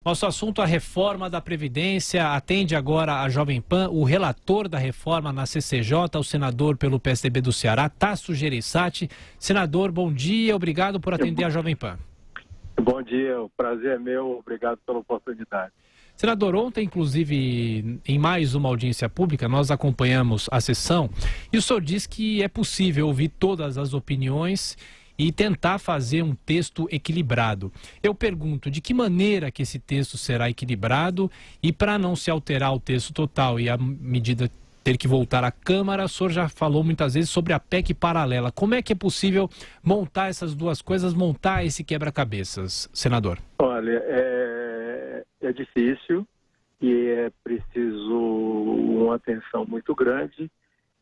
Nosso assunto é a reforma da Previdência. Atende agora a Jovem Pan o relator da reforma na CCJ, o senador pelo PSDB do Ceará, Tasso Gereissati. Senador, bom dia, obrigado por atender a Jovem Pan. Bom dia, o prazer é meu, obrigado pela oportunidade. Senador, ontem, inclusive, em mais uma audiência pública, nós acompanhamos a sessão e o senhor diz que é possível ouvir todas as opiniões e tentar fazer um texto equilibrado. Eu pergunto, de que maneira que esse texto será equilibrado e para não se alterar o texto total e a medida ter que voltar à Câmara, o senhor já falou muitas vezes sobre a PEC paralela. Como é que é possível montar essas duas coisas, montar esse quebra-cabeças, senador? Olha, é difícil e é preciso uma atenção muito grande.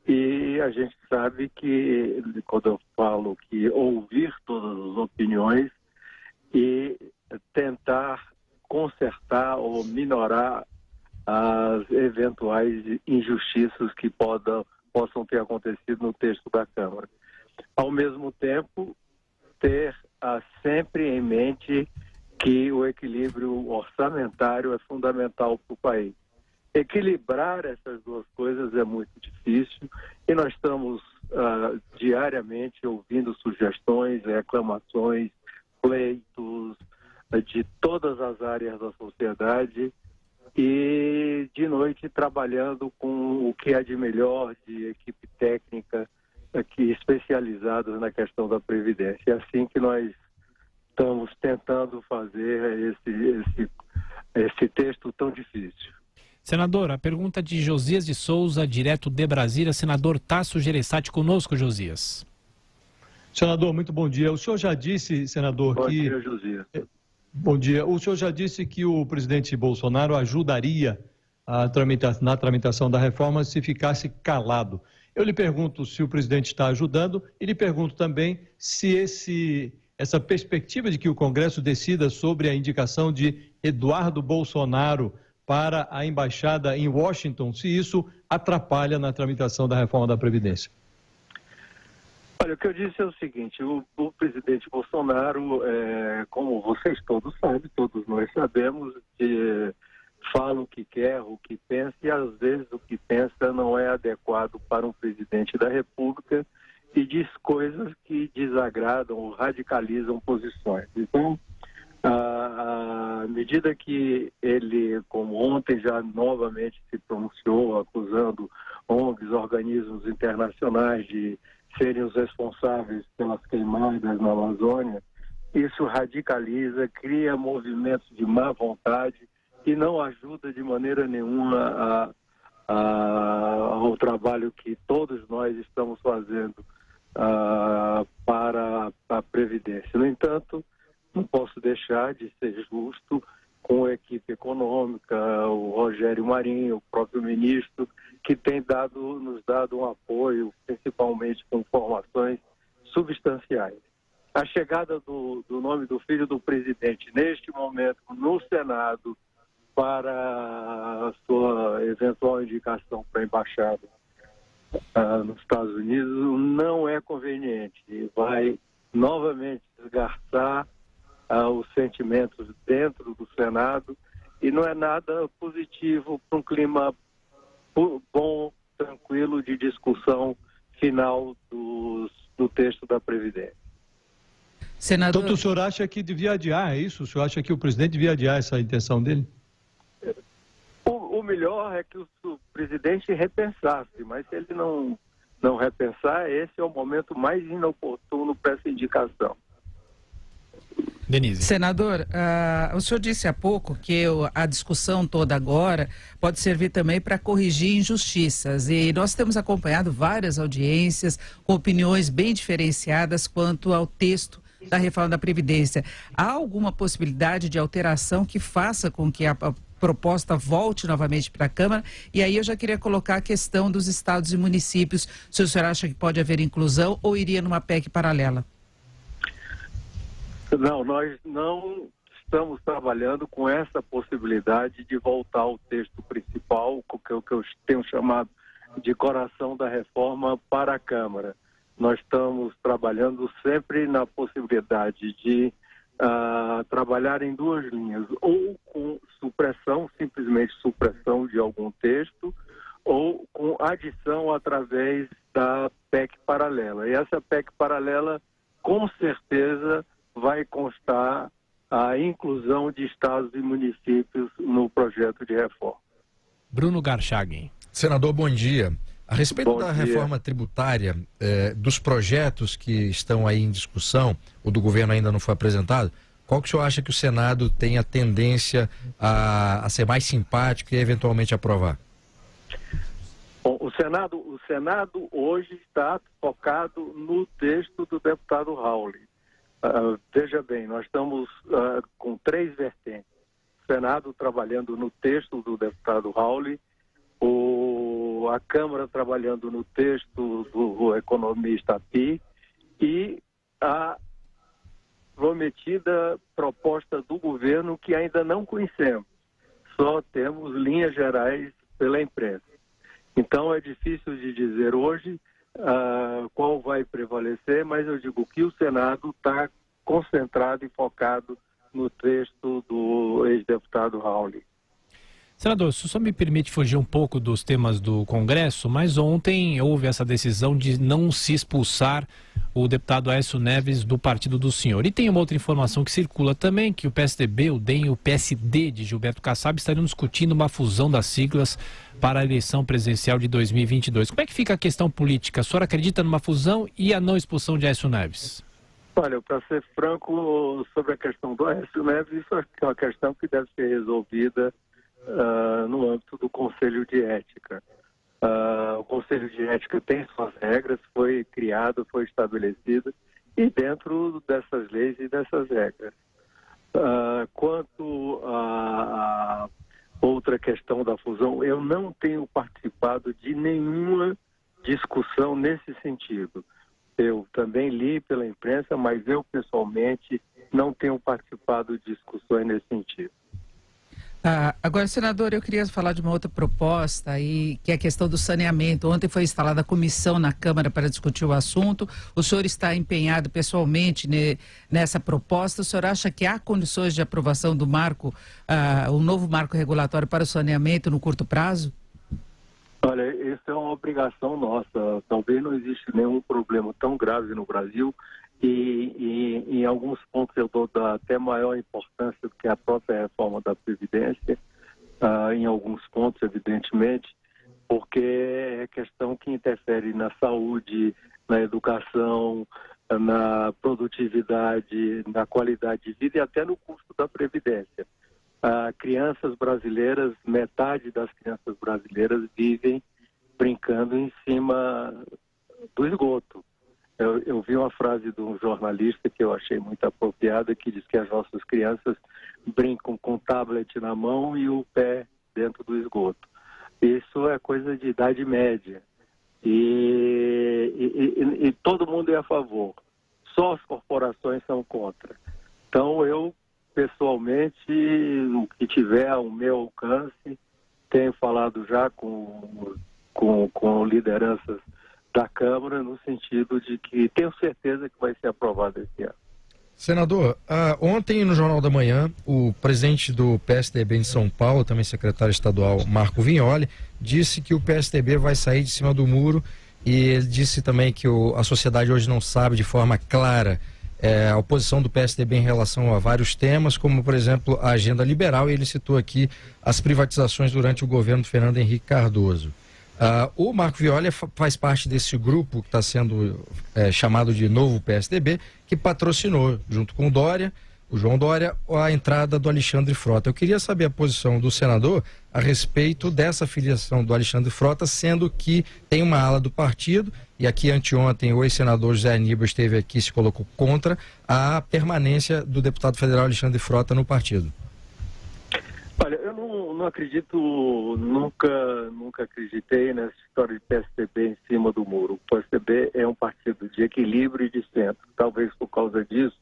E a gente sabe que, quando eu falo que ouvir todas as opiniões e tentar consertar ou minorar as eventuais injustiças que possam ter acontecido no texto da Câmara. Ao mesmo tempo, ter sempre em mente que o equilíbrio orçamentário é fundamental para o país. Equilibrar essas duas coisas é muito difícil e nós estamos diariamente ouvindo sugestões, reclamações, pleitos de todas as áreas da sociedade e de noite trabalhando com o que há de melhor de equipe técnica aqui especializada na questão da Previdência. É assim que nós estamos tentando fazer esse texto tão difícil. Senador, a pergunta de Josias de Souza, direto de Brasília. Senador Tasso Gereissati conosco, Josias. Senador, muito bom dia. O senhor já disse, senador, Bom dia, Josias. Bom dia. O senhor já disse que o presidente Bolsonaro ajudaria na tramitação da reforma se ficasse calado. Eu lhe pergunto se o presidente está ajudando e lhe pergunto também se essa perspectiva de que o Congresso decida sobre a indicação de Eduardo Bolsonaro para a embaixada em Washington, se isso atrapalha na tramitação da reforma da Previdência. Olha, o que eu disse é o seguinte, o presidente Bolsonaro, como vocês todos sabem, todos nós sabemos, fala o que quer, o que pensa, e às vezes o que pensa não é adequado para um presidente da República e diz coisas que desagradam ou radicalizam posições. Então, à medida que ele, como ontem já novamente se pronunciou, acusando ONGs, organismos internacionais de serem os responsáveis pelas queimadas na Amazônia, isso radicaliza, cria movimentos de má vontade e não ajuda de maneira nenhuma ao trabalho que todos nós estamos fazendo para a Previdência. No entanto, não posso deixar de ser justo com a equipe econômica, o Rogério Marinho, o próprio ministro, que tem nos dado um apoio, principalmente com informações substanciais. A chegada do nome do filho do presidente, neste momento, no Senado, para a sua eventual indicação para a embaixada nos Estados Unidos, não é conveniente. Vai novamente desgastar os sentimentos dentro do Senado e não é nada positivo para um clima bom, tranquilo de discussão final do texto da Previdência. Senador... Então o senhor acha que devia adiar, é isso? O senhor acha que o presidente devia adiar essa intenção dele? O melhor é que o presidente repensasse, mas se ele não repensar, esse é o momento mais inoportuno para essa indicação. Denise. Senador, o senhor disse há pouco que a discussão toda agora pode servir também para corrigir injustiças e nós temos acompanhado várias audiências com opiniões bem diferenciadas quanto ao texto da reforma da Previdência. Há alguma possibilidade de alteração que faça com que a proposta volte novamente para a Câmara? E aí eu já queria colocar a questão dos estados e municípios, se o senhor acha que pode haver inclusão ou iria numa PEC paralela? Não, nós não estamos trabalhando com essa possibilidade de voltar ao texto principal, o que eu tenho chamado de coração da reforma, para a Câmara. Nós estamos trabalhando sempre na possibilidade de trabalhar em duas linhas, ou com supressão, simplesmente supressão de algum texto, ou com adição através da PEC paralela. E essa PEC paralela, com certeza, vai constar a inclusão de estados e municípios no projeto de reforma. Bruno Garchagen. Senador, bom dia. A respeito da reforma tributária, dos projetos que estão aí em discussão, o do governo ainda não foi apresentado, qual que o senhor acha que o Senado tem a tendência a ser mais simpático e eventualmente aprovar? Bom, o Senado hoje está focado no texto do deputado Raul. Veja bem, nós estamos com 3 vertentes. O Senado trabalhando no texto do deputado Raul, a Câmara trabalhando no texto do economista Pi e a prometida proposta do governo que ainda não conhecemos. Só temos linhas gerais pela imprensa. Então é difícil de dizer hoje qual vai prevalecer, mas eu digo que o Senado está concentrado e focado no texto do ex-deputado Raul. Senador, se o senhor me permite fugir um pouco dos temas do Congresso, mas ontem houve essa decisão de não se expulsar o deputado Aécio Neves do partido do senhor. E tem uma outra informação que circula também, que o PSDB, o DEM e o PSD de Gilberto Kassab estariam discutindo uma fusão das siglas para a eleição presidencial de 2022. Como é que fica a questão política? A senhora acredita numa fusão e a não expulsão de Aécio Neves? Olha, para ser franco, sobre a questão do Aécio Neves, isso é uma questão que deve ser resolvida no âmbito do Conselho de Ética. O Conselho de Ética tem suas regras, foi criado, foi estabelecido, e dentro dessas leis e dessas regras. Quanto à outra questão da fusão, eu não tenho participado de nenhuma discussão nesse sentido. Eu também li pela imprensa, mas eu pessoalmente não tenho participado de discussões nesse sentido. Agora, senador, eu queria falar de uma outra proposta aí, que é a questão do saneamento. Ontem foi instalada a comissão na Câmara para discutir o assunto. O senhor está empenhado pessoalmente nessa proposta. O senhor acha que há condições de aprovação do marco, um novo marco regulatório para o saneamento no curto prazo? Olha, isso é uma obrigação nossa. Talvez não exista nenhum problema tão grave no Brasil e em alguns pontos eu dou até maior importância do que a própria reforma da Previdência, em alguns pontos, evidentemente, porque é questão que interfere na saúde, na educação, na produtividade, na qualidade de vida e até no custo da Previdência. Crianças brasileiras, metade das crianças brasileiras vivem brincando em cima do esgoto. Eu vi uma frase de um jornalista que eu achei muito apropriada, que diz que as nossas crianças brincam com o tablet na mão e o pé dentro do esgoto. Isso é coisa de idade média. E todo mundo é a favor. Só as corporações são contra. Então eu, pessoalmente, o que tiver ao meu alcance, tenho falado já com lideranças da Câmara, no sentido de que tenho certeza que vai ser aprovado esse ano. Senador, ontem no Jornal da Manhã, o presidente do PSDB em São Paulo, também secretário estadual Marco Vignoli, disse que o PSDB vai sair de cima do muro e ele disse também que a sociedade hoje não sabe de forma clara a oposição do PSDB em relação a vários temas, como, por exemplo, a agenda liberal, e ele citou aqui as privatizações durante o governo do Fernando Henrique Cardoso. O Marco Vignoli faz parte desse grupo que está sendo chamado de Novo PSDB, que patrocinou, junto com o João Dória, a entrada do Alexandre Frota. Eu queria saber a posição do senador a respeito dessa filiação do Alexandre Frota, sendo que tem uma ala do partido, e aqui anteontem o ex-senador José Aníbal esteve aqui e se colocou contra a permanência do deputado federal Alexandre Frota no partido. Olha, eu não acredito, nunca acreditei nessa história de PSDB em cima do muro. O PSDB é um partido de equilíbrio e de centro. Talvez por causa disso,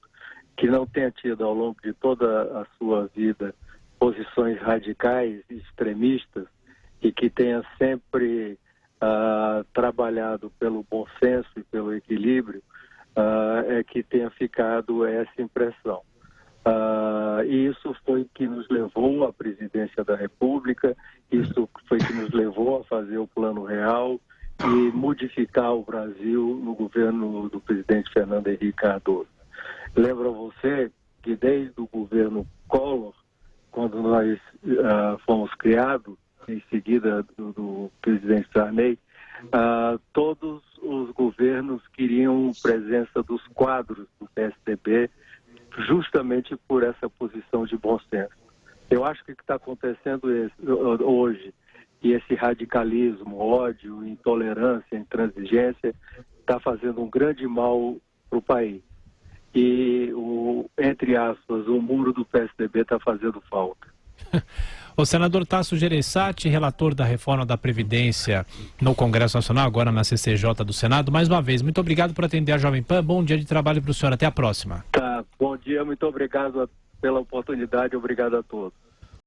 que não tenha tido ao longo de toda a sua vida posições radicais e extremistas e que tenha sempre trabalhado pelo bom senso e pelo equilíbrio, é que tenha ficado essa impressão. E isso foi que nos levou à presidência da República, isso foi que nos levou a fazer o Plano Real e modificar o Brasil no governo do presidente Fernando Henrique Cardoso. Lembro a você que desde o governo Collor, quando nós fomos criados, em seguida do presidente Sarney, todos os governos queriam presença dos quadros do PSDB, justamente por essa posição de bom senso. Eu acho que o que está acontecendo hoje, e esse radicalismo, ódio, intolerância, intransigência, está fazendo um grande mal para o país. E, entre aspas, o muro do PSDB está fazendo falta. O senador Tasso Gereissati, relator da reforma da Previdência no Congresso Nacional, agora na CCJ do Senado, mais uma vez, muito obrigado por atender a Jovem Pan, bom dia de trabalho para o senhor, até a próxima. Tá, bom dia, muito obrigado pela oportunidade, obrigado a todos.